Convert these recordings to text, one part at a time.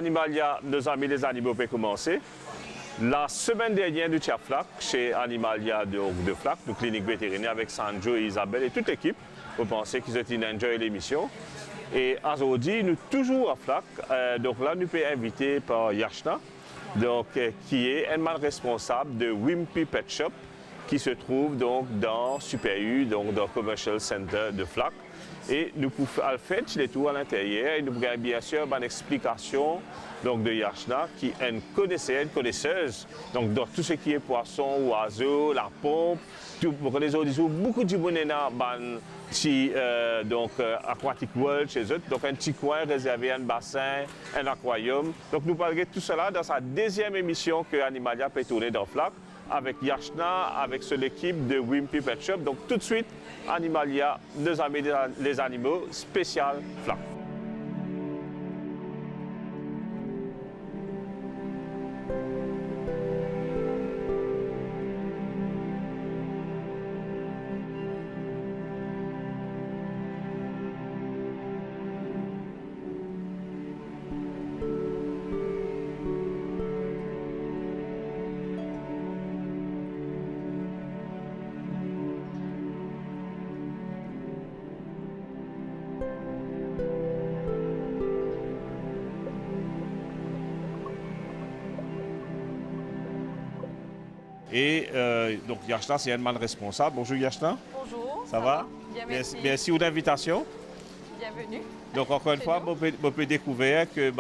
Animalia, nos amis les animaux peuvent commencer. La semaine dernière, nous étions à Flac, chez Animalia de Flac, de clinique vétérinaire avec Sanjo et Isabelle et toute l'équipe. Vous pensez qu'ils ont enjoyé l'émission. Et aujourd'hui, nous sommes toujours à Flac. Donc là, nous pouvons inviter par Yashna, donc, qui est un mal responsable de Wimpy Pet Shop, qui se trouve donc dans Super U, donc dans le Commercial Center de Flac. Et nous pouvons faire les tours à l'intérieur et nous avons bien sûr une explication donc, de Yashna qui est une connaisseuse donc, dans tout ce qui est poisson, oiseaux, la pompe. Pour les autres, beaucoup de monde donc Aquatic World chez eux, donc un petit coin réservé à un bassin, un aquarium. Donc nous parlerons de tout cela dans sa deuxième émission que Animalia peut tourner dans Flac avec Yashna, avec l'équipe de Wimpy Pet Shop. Donc tout de suite, Animalia, nos amis les animaux, spécial Flac. Et donc Yashna, c'est un man responsable. Bonjour Yashna. Bonjour. Ça va? Bien, merci. Merci pour l'invitation. Bienvenue. Donc encore une fois, vous pouvez découvrir que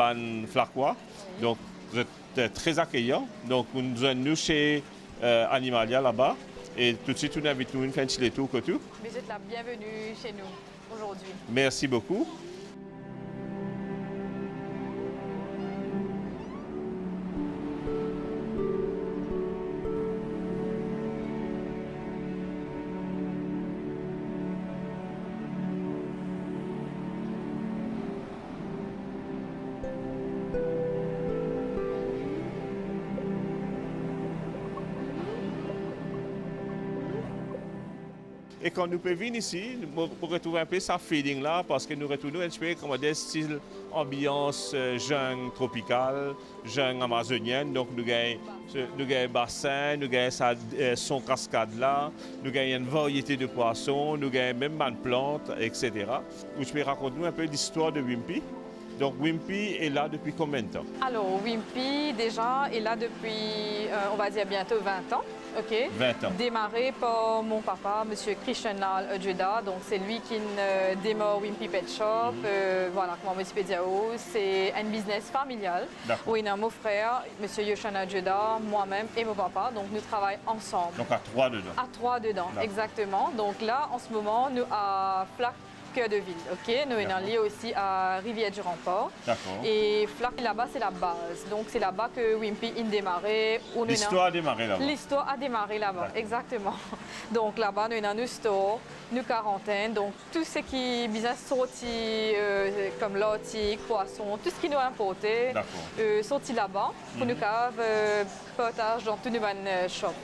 Flacois, oui. Donc vous êtes très accueillant. Donc nous chez Animalia là-bas. Et tout de suite, nous invitons une fin de tour que tout. Vous êtes la bienvenue chez nous aujourd'hui. Merci beaucoup. Et quand nous pouvons venir ici, pour retrouver un peu ce feeling-là, parce que nous retournons un peu comme des styles ambiance jungle tropicale, jungle amazonienne. Donc nous avons un bassin, nous avons son cascade-là, nous avons une variété de poissons, nous avons même une plante, etc. Où je peux raconter un peu l'histoire de Wimpy. Donc Wimpy est là depuis combien de temps? Alors Wimpy déjà est là depuis, on va dire bientôt 20 ans. Ok. 20 ans. Démarré par mon papa, M. Krishnalal Ojeda. Donc c'est lui qui démarre Wimpy Pet Shop. Voilà, comment je peux dire, c'est un business familial. Où il y a mon frère, M. Yoshana Ojeda, moi-même et mon papa. Donc nous travaillons ensemble. Donc à 3 dedans. À 3 dedans, exactement. Donc là, en ce moment, nous à Flac. Cœur de ville, ok. Nous sommes liés aussi à Rivière-du-Remport. Et Flac là-bas, c'est la base. Donc c'est là-bas que Wimpy a démarré. L'histoire a démarré là-bas. L'histoire a démarré là-bas, exactement. Donc là-bas, nous avons nos stores, nos quarantaines. Donc tout ce qui est business sorti, comme l'autique, poisson, tout ce qui nous a importé, sorti là-bas pour nous caves, partage dans tous nos shops.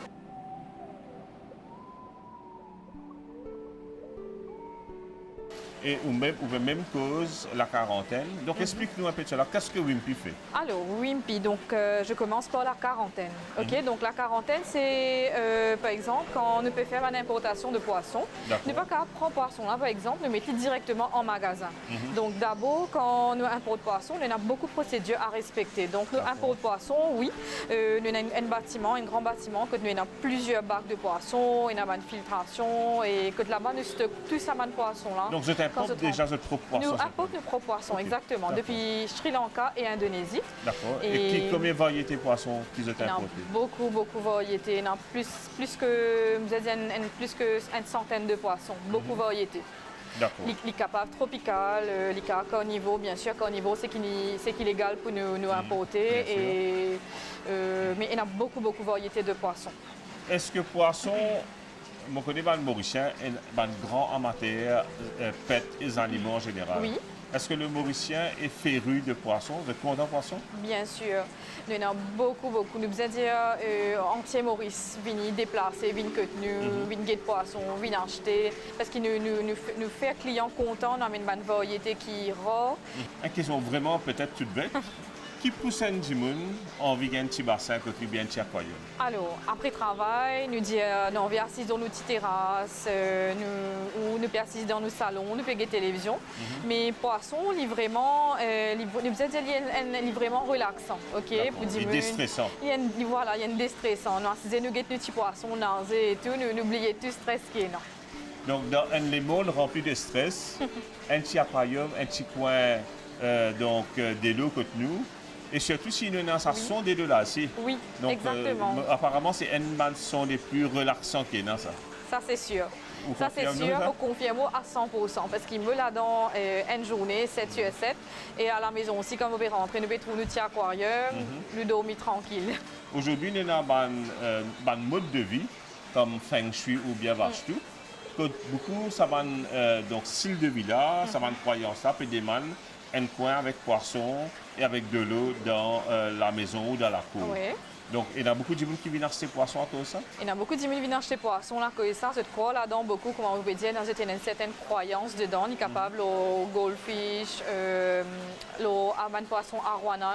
Et ou même cause la quarantaine. Donc explique-nous un peu de cela. Qu'est-ce que Wimpy fait? Alors Wimpy, donc je commence par la quarantaine. Ok, donc la quarantaine c'est par exemple quand on peut faire une importation de poissons. Nous pas qu'à prendre poisson là par exemple, nous mettons directement en magasin. Donc d'abord quand nous importons poisson, nous avons beaucoup de procédures à respecter. Donc nous importons poisson, oui, nous avons un bâtiment, un grand bâtiment, que nous avons plusieurs bacs de poissons, nous avons une filtration et que là-bas nous stockons tout ça de poissons là. Donc déjà votre propre poisson. Nous importons nos propres poissons, exactement, depuis Sri Lanka et Indonésie. D'accord. Et combien de variétés de poissons qu'ils ont importés? Beaucoup de variétés. Il y a plus que une centaine de poissons, beaucoup de variétés. D'accord. Les capables tropicales, les carnivores, bien sûr, carnivores, c'est illégal pour nous importer. Mais il y a beaucoup de variétés de poissons. Est-ce que poisson, je connais les Mauriciens, un grand amateur de pets et animaux en général. Oui. Est-ce que le Mauricien est féru de poissons, de content poissons? Bien sûr. Nous en avons beaucoup. Nous faisons dire entier Maurice, venir déplacer, venir que nous, venir guetter poissons, venir acheter. Parce que nous fait clients contents, nous avons une variété qui est rare. Une question vraiment peut-être toute bête. qui pousse un dimoun en vegan petit bassin que tu bien petit aquarium? Alors, après travail, nous disons, on vient assis dans nos petites terrasses, ou nous assis dans nos salons, nous payons télévision. Mais poisson, il vraiment, nous faisons vraiment relaxant, ok? Pour Et déstressant. Voilà, il y a une déstressant. Nous assis, nous guettons nos petits poissons, nager et tout, nous oublions tout stress qui est là. Donc, dans les molles remplis de stress, un petit aquarium, un petit coin de l'eau que nous. Et surtout, si nous avons ça son des deux là, si. Oui, donc, exactement. Apparemment, c'est un des sons les plus relaxants qu'il y a dans ça. Ça, c'est sûr. Ça, c'est sûr, ça? on confirme à 100%. Parce qu'il me l'a dans une journée, 7 sur 7. Et à la maison aussi, quand vous pouvez rentrer, nous pouvons trouver notre petit aquarium, nous dormir tranquille. Aujourd'hui, nous avons un mode de vie, comme Feng Shui ou bien Vache tout. Que beaucoup, ça va donc style de vie là, ça va une croyance là, puis des man, un coin avec poisson et avec de l'eau dans la maison ou dans la cour. Oui. Donc, il y a beaucoup de gens qui viennent acheter poisson à cause de ça. Il y a beaucoup de gens qui viennent acheter poisson là, que ça, je crois là-dedans beaucoup, comment on peut dire, dans une certaine croyance dedans, on est capable au goldfish, au poisson arowana,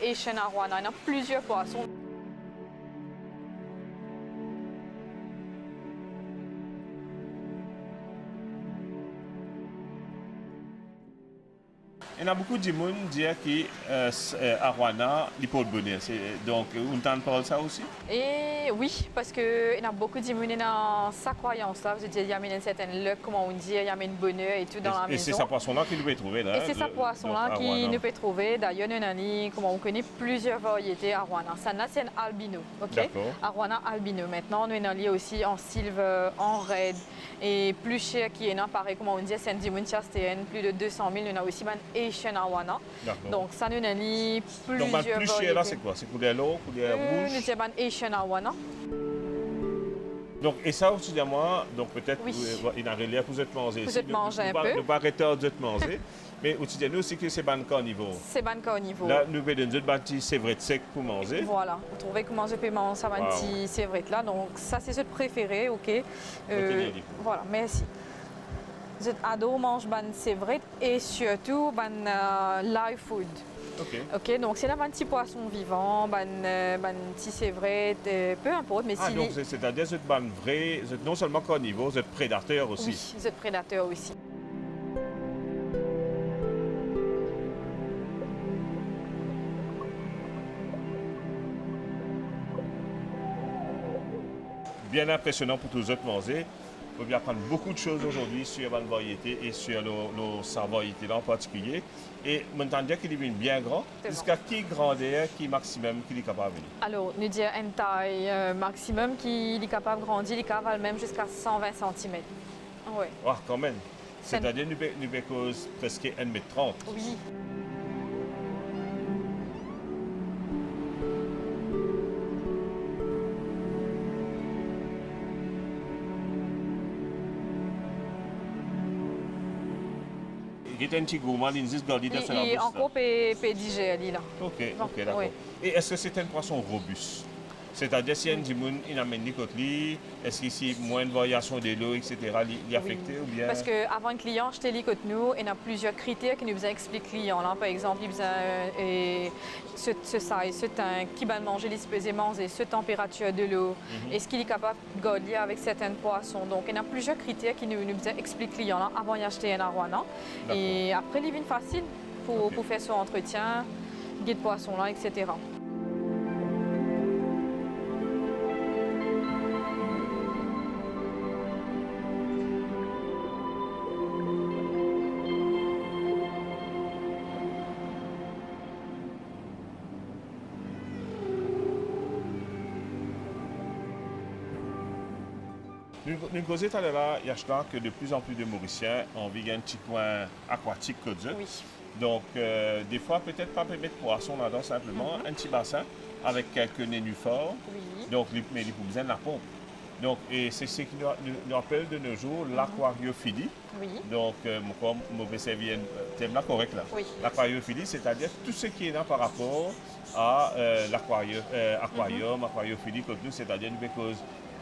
Asian arowana, il y a plusieurs poissons. Il y a beaucoup de gens qui disent qu'Arowana, il peut le bonheur. Donc, on entend parler de ça aussi? Et oui, parce qu'il y a beaucoup de gens qui ont sa croyance là. Je veux dire, il y a une certaine luck, comment on dit, il y a une bonheur et tout dans la maison. Et c'est sa poisson-là qu'il peut trouver là. Et c'est sa poisson-là qui nous peut trouver. D'ailleurs, comment on connaît plusieurs variétés Arowana. Ça, c'est un albino, ok? Arowana albino. Maintenant, nous avons aussi en silver, en red. Et plus cher qui est là, pareil, comment on dit, c'est un diamond chastéen, plus de 200 000. Nous avons aussi un Asian Arowana. Donc, ça nous avons plusieurs variétés. Donc, plus cher là, c'est quoi? C'est couleur l'eau, couleur rouge? Nous avons un Asian Arowana. Donc, et ça aussi, moi, donc peut-être, Oui. il y a un relief, vous êtes mangé. Vous êtes mangé un peu. Nous pas arrêter de manger. Mais aussi, nous aussi que c'est ban carnivore. C'est ban carnivore. Là, nous avons une bâtie, c'est vrai, sec pour manger. Voilà, vous trouvez comment je peux manger ça, c'est vrai là. Donc, ça, c'est ce préféré, ok? Voilà, merci. Je adore manger ban c'est vrai et surtout ban live food. Ok, donc c'est là un petit poisson vivant, ban petit c'est vrai, peu importe, mais donc c'est-à-dire que vous êtes vrai, vous êtes non seulement carnivore, vous êtes prédateur aussi. Oui, vous êtes prédateur aussi. Bien impressionnant pour tous les autres manger. On peut bien apprendre beaucoup de choses aujourd'hui sur la variété et sur nos variétés en particulier. Et maintenant, dire qu'il est bien grand. Jusqu'à qui grandeur, qui maximum qu'il est capable de venir? Alors, nous disons une taille maximum qui est capable de grandir, il est capable même jusqu'à 120 cm. Oui. Oh, quand même. C'est-à-dire nous avons presque 1,30 m. Oui. Il est un petit gourmand, il existe dans l'idée de la Et encore digérer là. Ok, d'accord. Oui. Et est-ce que c'est un poisson robuste? C'est-à-dire, si un dimoun il amène des côtelets, est-ce qu'il y a moins de variation de l'eau, etc., il est affecté ou bien? Parce qu'avant le client, je te dis que nous, il y a plusieurs critères qui nous expliquent le client. Là, par exemple, il besoin ce size, ce teint, qui va manger, il se peut manger, ce température de l'eau, est-ce qu'il est capable de garder avec certains poissons. Donc, il y a plusieurs critères qui nous expliquent le client là, avant d'acheter un arowana. Et après, il vient facile pour faire son entretien, guide poisson là, etc. Nous causons tout à l'heure, Yachna, que de plus en plus de Mauriciens ont vécu un petit coin aquatique que Dieu. Oui. Donc, des fois, peut-être pas mettre poisson là-dedans, simplement un petit bassin avec quelques nénuphars. Oui. Donc, mais il faut besoin de la pompe. Donc, et c'est ce qui nous appelle de nos jours l'aquariophilie. Oui. Donc, comme mauvais servir thème là correct là. Oui. L'aquariophilie, c'est-à-dire tout ce qui est là par rapport à l'aquarium, aquariophilie comme nous, c'est-à-dire une cause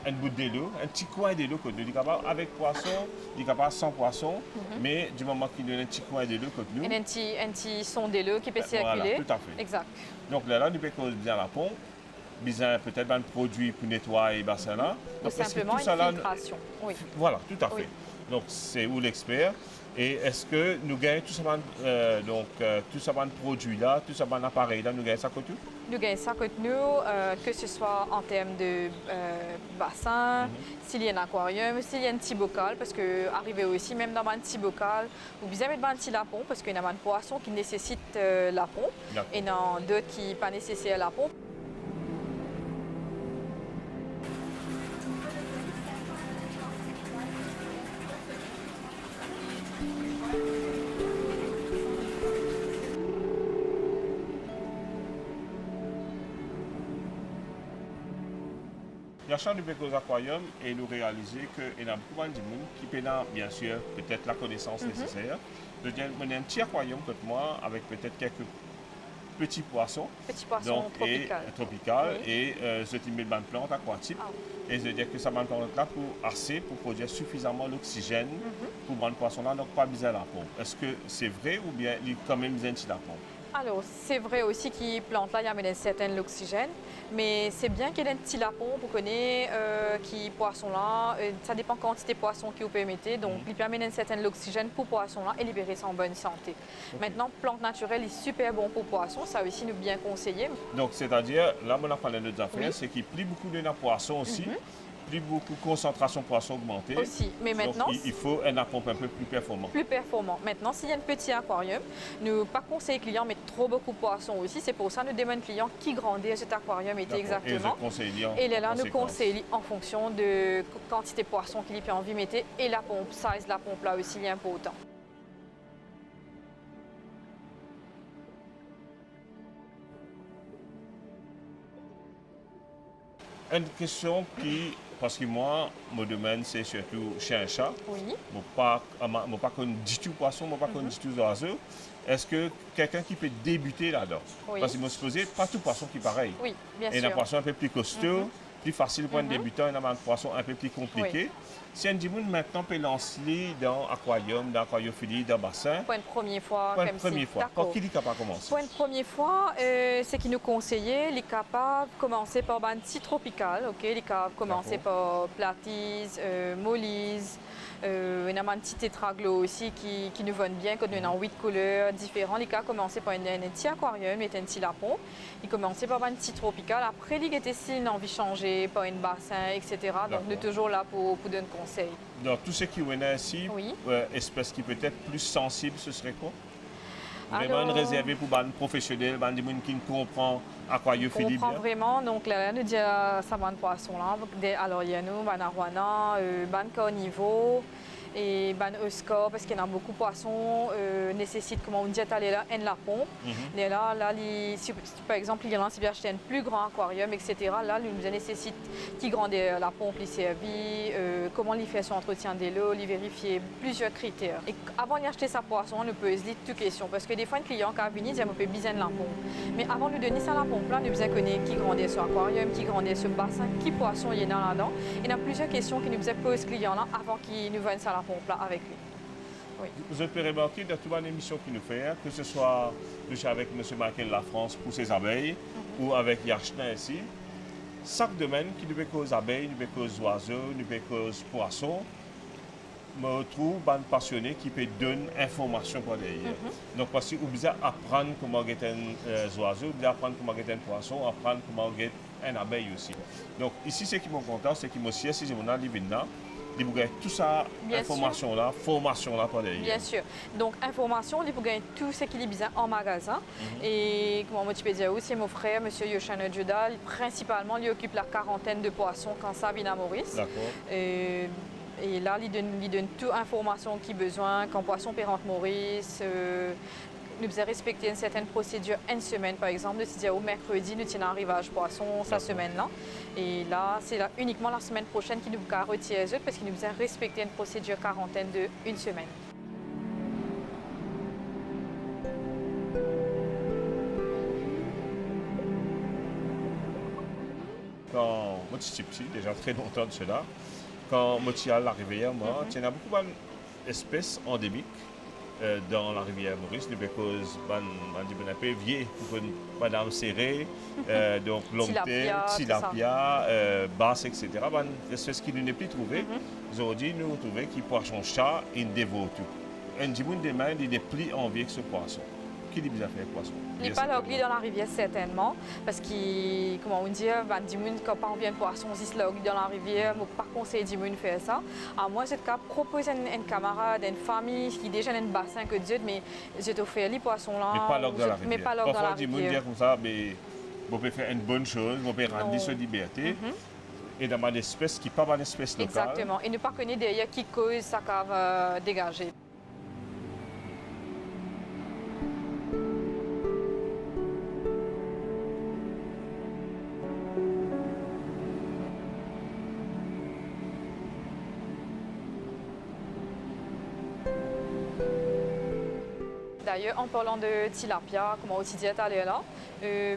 un bout de l'eau, un petit coin de l'eau que nous, capable avec poisson, il est capable sans poisson, mais du moment qu'il y a un petit coin de l'eau que nous. Et un petit son de l'eau qui peut circuler. Voilà, tout à fait. Exact. Donc là, nous pouvons bien la pompe, besoin peut-être un produit pour nettoyer le bassin là. Ou simplement une filtration. Oui. Voilà, tout à fait. Oui. Donc c'est où l'expert. Et est-ce que nous gagnons tout ça, tout ça produit là, tout ça appareil là, nous gagnons ça côté? Nous gagnons ça côté nous, que ce soit en termes de bassin, s'il y a un aquarium, s'il y a un petit bocal, parce que arriver aussi même dans un petit bocal, ou bien mettre un petit lapon, parce qu'il y a un poisson qui nécessite la pompe, et non d'autres qui pas nécessaire la pompe. La chambre du Bécos Aquarium et nous réaliser qu'il y a beaucoup de monde qui peut, bien sûr, peut-être la connaissance nécessaire. Je dis, on a un petit aquarium comme moi avec peut-être quelques petits poissons. Petits poissons tropicales. Et je dis une plante aquatique. Et je dis que ça m'a plante là pour produire suffisamment l'oxygène pour prendre le poisson là, donc pas besoin de la pompe. Est-ce que c'est vrai ou bien il y a quand même besoin de la pompe? Alors, c'est vrai aussi qu'il plante là, il y a un certain l'oxygène, mais c'est bien qu'il y ait un petit lapon pour connaître qui poisson là. Ça dépend de la quantité de poisson qu'il peut mettre, donc il peut amener un certain l'oxygène pour poisson là et libérer ça en bonne santé. Maintenant, plante naturelle est super bon pour poisson, ça aussi nous bien conseillé. Donc, c'est-à-dire, là, on a parlé de nos affaires, c'est qu'il plie beaucoup de poisson aussi. Plus beaucoup concentration poisson augmentée. Aussi, mais maintenant donc, il faut un pompe un peu plus performant. Plus performant. Maintenant, s'il y a un petit aquarium, nous pas conseiller client mettre trop beaucoup de poissons aussi. C'est pour ça que nous demandons client qui grandit cet aquarium était exactement. Et là, nous conseillons en fonction de quantité de poissons qu'il peut envie de mettre et la pompe, size la pompe là aussi, il est important. Une question qui, parce que moi, mon domaine, c'est surtout chez un chat. Oui. Je ne pas du tout poisson, je ne pas du tout oiseau. Est-ce que quelqu'un qui peut débuter là-dedans? Parce qu'il m'a supposé, pas tout poisson qui est pareil. Oui, bien sûr. Il y a un poisson un peu plus costaud, plus facile pour un débutant, il y a un poisson un peu plus compliqué. Si un monde maintenant peut lancer dans aquarium, dans aquariophilie, dans bassin. Pour une première fois, pour une première fois. Pour qui est capable de commencer? Pour une première fois, c'est qui nous conseillait, il est capable de commencer par un petit tropical, ok? Il est capable de commencer par platies, mollies. Il y a un petit tétraglo aussi qui nous vont bien, quand nous avons 8 couleurs différentes. Il a commencé par un petit aquarium, il était un petit lapon. Il commençait par un petit tropical. Après, il était si il a envie de changer par un bassin, etc. Donc, nous sommes toujours là pour donner conseil. Donc, tout ce qui est ici, espèce qui peut être plus sensible, ce serait quoi? Vraiment réservé pour les professionnels, les gens qui comprennent aquariophilie. On comprend vraiment. Donc là, nous disons ça va de poisson là. Alors il y a nous, arowana, carnivore et euskor parce qu'il y en a beaucoup de poissons nécessitent comment on dit aller là un lapon. Et là si, par exemple il y a si bien acheter un plus grand aquarium etc. Là il nécessite qui grandit la pompe, il servit, comment il fait son entretien de l'eau, il vérifier plusieurs critères. Et avant d'acheter sa poisson, on peut se dire toutes questions parce que des fois un client qui vient dit on peut besoin de la pompe. Mais avant de lui donner ça la pompe là, nous besoin connaître qui grandit sur aquarium, qui grandit sur bassin, qui poisson il y a là-dedans. Il y a plusieurs questions qui nous posent client là avant qu'il nous vende ça la pompe là avec lui. Oui. Vous pouvez remarquer dans toute l'émission qu'il nous fait, que ce soit avec M. Michael Lafrance pour ses abeilles ou avec Yachna ici, chaque domaine qui nous fait cause abeilles, nous fait cause oiseaux, nous fait cause poissons, me trouve un passionné qui peut donner information pour derrière. Donc parce que vous devez apprendre comment guetter un oiseau, vous devez apprendre comment guetter un poisson, apprendre comment guetter un abeille aussi. Donc ici, ce qui m'est content, c'est qu'il m'a si je m'en arrive là, il vous tout ça, information là, formation là pour derrière. Bien sûr. Donc information, il vous gagner tout ce qu'il y a besoin en magasin. Et comment moi tu peux dire aussi, mon frère, M. Yoshana Judal, principalement, il occupe la quarantaine de poissons quand ça vient à Maurice. D'accord. Et là, il donne toute information qu'il a besoin, quand poisson pérante Maurice. Nous devons respecter une certaine procédure une semaine, par exemple, de se dire au mercredi, nous tenons un arrivage poisson sa semaine-là. Et là, c'est uniquement la semaine prochaine qu'il nous a retiré les autres parce qu'il nous devons respecter une procédure quarantaine de une semaine. quand moi je suis petit, déjà très longtemps de cela, quand moi je suis à la rivière, moi, il y a beaucoup d'espèces endémiques dans la rivière Maurice, parce que on a peu vieux pour une madame serrée, donc longtemps, tilapia, basse, etc. Des espèces qui ne sont plus trouvées. Aujourd'hui, nous trouvons que poisson chat, il dévore tout. Un petit des mains, il est plus envié que ce poisson. Qui dit bien fait poisson? Il n'est pas logli dans la rivière certainement, parce qu'il, comment on dit, quand on vient de poisson, si se logli dans la rivière, mais par conseil de faire ça. Alors moi, j'ai proposé à une camarade, à une famille qui déjà a un bassin que Dieu, mais j'ai offert les poissons là. Mais pas logli dans la rivière. Mais pas logli dans la rivière. Parfois, dire comme ça, mais vous pouvez faire une bonne chose, vous pouvez rendre sa liberté. Et dans une espèce qui n'est pas une espèce locale. Exactement. Et ne pas connaître derrière qui cause ça cave dégagé. D'ailleurs, en parlant de tilapia, comme on aussi dit tout à l'heure là,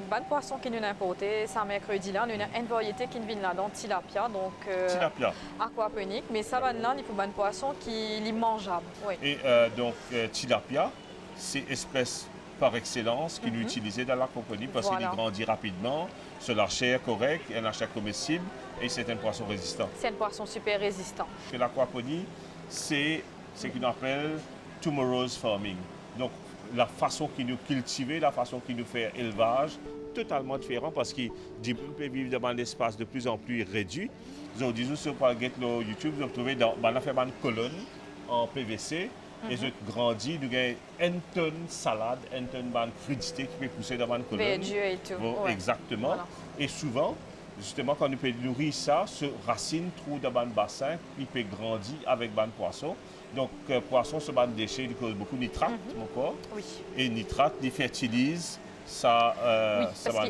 bon poisson qui nous a importé, ça mercredi là, nous avons une variété qui vient là-dedans, tilapia, donc tilapia. Aquaponique, mais ça va là, il faut bon poisson qui est mangeable. Oui. Et donc tilapia, c'est espèce par excellence qui est utilisée dans l'aquaponie parce qu'il grandit rapidement, sur la chair correcte, un chair comestible et c'est un poisson résistant. C'est un poisson super résistant. L'aquaponie, c'est ce qu'on appelle tomorrow's farming. Donc, la façon qui nous cultive, la façon qui nous fait élevage, totalement différent parce que les gens peuvent vivre dans un espace de plus en plus réduit. Aujourd'hui, sur YouTube, vous trouvez dans une colonne en PVC et je grandis, nous avons une tonne de salade, une tonne de crudité qui peut pousser dans une colonne. Et tout. Bon, exactement. Voilà. Et souvent, justement, quand nous pouvons nourrir ça, ce racine trouve dans un bassin, il peut grandir avec un poisson. Donc, poisson, ce ban de déchets, il cause beaucoup de nitrate, mon corps. Oui. Et nitrate, il fertilise, ça, oui, ça va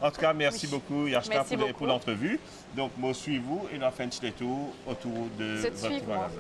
En tout cas, merci beaucoup, Yachna, pour l'entrevue. Donc, moi, suivez-vous et on a fait un petit tour autour de votre magasin.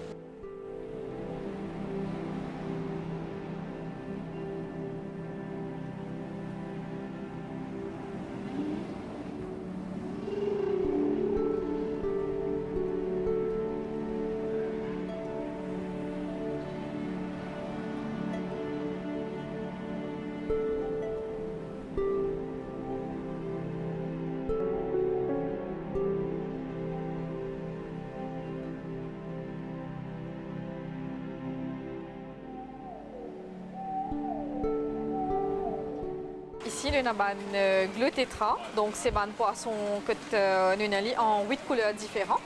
Ici, nous avons un gleu-tétra, donc c'est un poisson que nous avons en 8 couleurs différentes.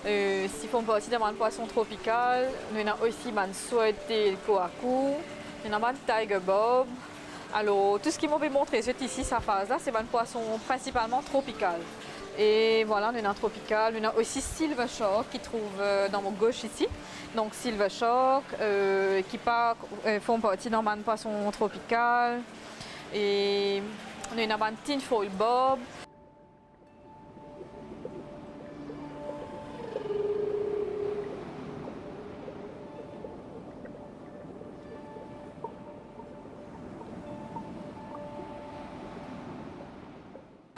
Si on peut aussi avoir un poisson tropical, nous avons aussi un souhaité kohaku, nous avons un tiger bob. Alors, tout ce qui m'a montré ici, sa phase là, c'est un poisson principalement tropical. Et voilà, nous avons un tropical, nous avons aussi silver shark qui trouve dans mon gauche ici. Donc silver shark qui font partie d'un poisson tropical. Et nous avons un tin foil bob.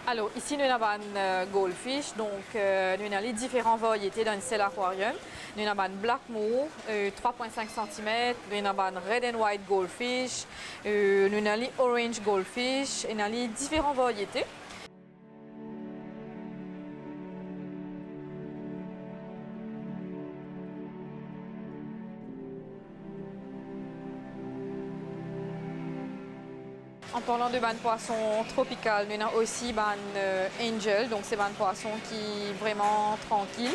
Alors ici nous avons un goldfish, donc nous avons différentes variétés dans le ciel aquarium. Nous avons un black moor, 3,5 cm, nous avons un red and white goldfish, nous avons orange goldfish, nous avons différentes variétés. En parlant de poisson tropical, nous avons aussi angel, donc c'est un poisson qui est vraiment tranquille.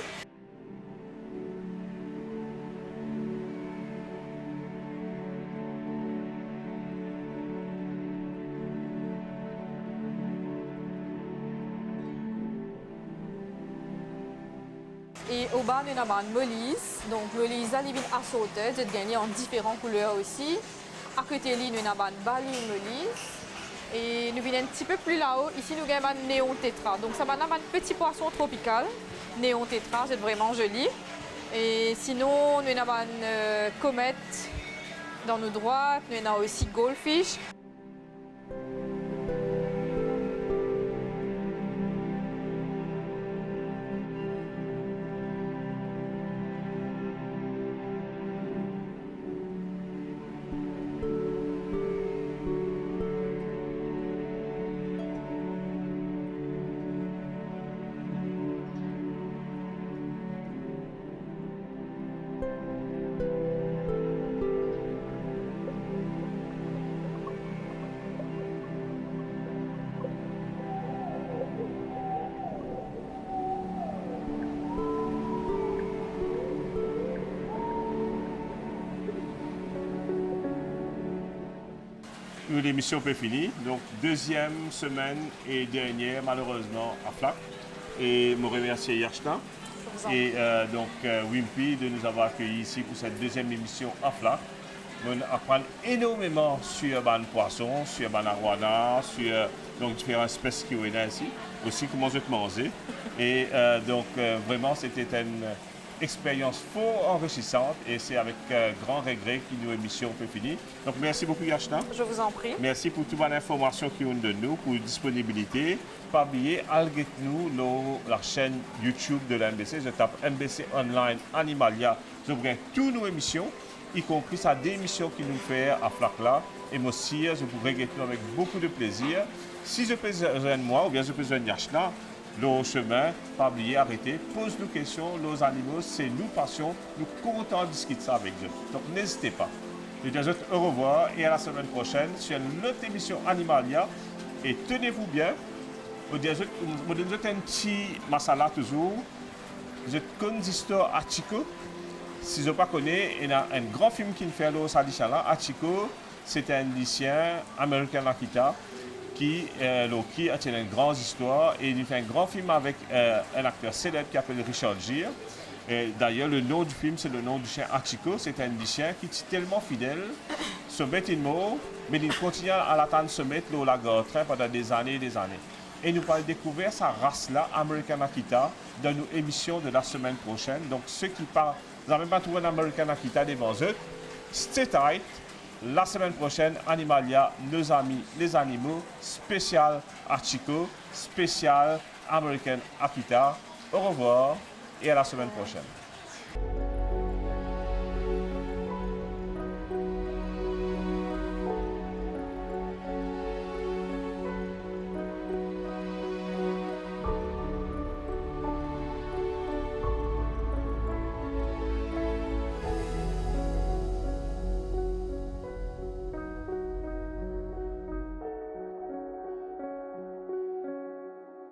Et au bas, nous avons une molise, donc molise à l'ivine assortée, j'ai gagné en différentes couleurs aussi. À côté de nous avons une baline molise. Et nous venons un petit peu plus là-haut, ici nous avons un néon tétra. Donc ça va avoir un petit poisson tropical, néon tétra, c'est vraiment joli. Et sinon, nous avons une comète dans nos droites, nous avons aussi goldfish. l'émission peut finir. Donc, deuxième semaine et dernière, malheureusement, à FLAC. Et me remercier Yachna et Wimpy de nous avoir accueillis ici pour cette deuxième émission à FLAC. On apprend énormément sur le poisson, sur le arwana, sur donc, différentes espèces qui sont là ici, aussi comment je te manger. Et vraiment, c'était une expérience fort enrichissante et c'est avec grand regret que nos émissions peut finir. Donc, merci beaucoup, Yachna. Je vous en prie. Merci pour toute l'information qu'ils ont de nous, pour la disponibilité. Pas oublier, nous la chaîne YouTube de la MBC. Je tape MBC Online Animalia. Je regarde toutes nos émissions, y compris sa démission qui nous fait à FLAC-là. Et moi aussi, je vous regarde avec beaucoup de plaisir. Si je peux rejoindre moi ou bien je peux rejoindre Yachna, le chemin, pas oublier, arrêter, pose nos questions, nos animaux, c'est nous passion, nous contents de discuter ça avec eux. Donc n'hésitez pas. Je vous dis au revoir et à la semaine prochaine sur notre émission Animalia. Et tenez-vous bien. Je vous dis un petit masala toujours. Je connais l'histoire Hachiko. Si je ne connais pas, il y a un grand film qui fait l'eau Sadichala. Hachiko, c'est un lycéen américain Akita qui a une grande histoire et il fait un grand film avec un acteur célèbre qui s'appelle Richard Gere. D'ailleurs, le nom du film, c'est le nom du chien Hachiko. C'est un chien qui est tellement fidèle, se met une mort, mais il continue à l'attendre se mettre au lac train pendant des années et des années. Et nous allons découvrir sa race-là, American Akita, dans nos émissions de la semaine prochaine. Donc, ceux qui n'avaient pas trouvé un American Akita devant eux, stay tight. La semaine prochaine, Animalia, nos amis, les animaux, spécial Hachiko, spécial American Akita. Au revoir et à la semaine prochaine.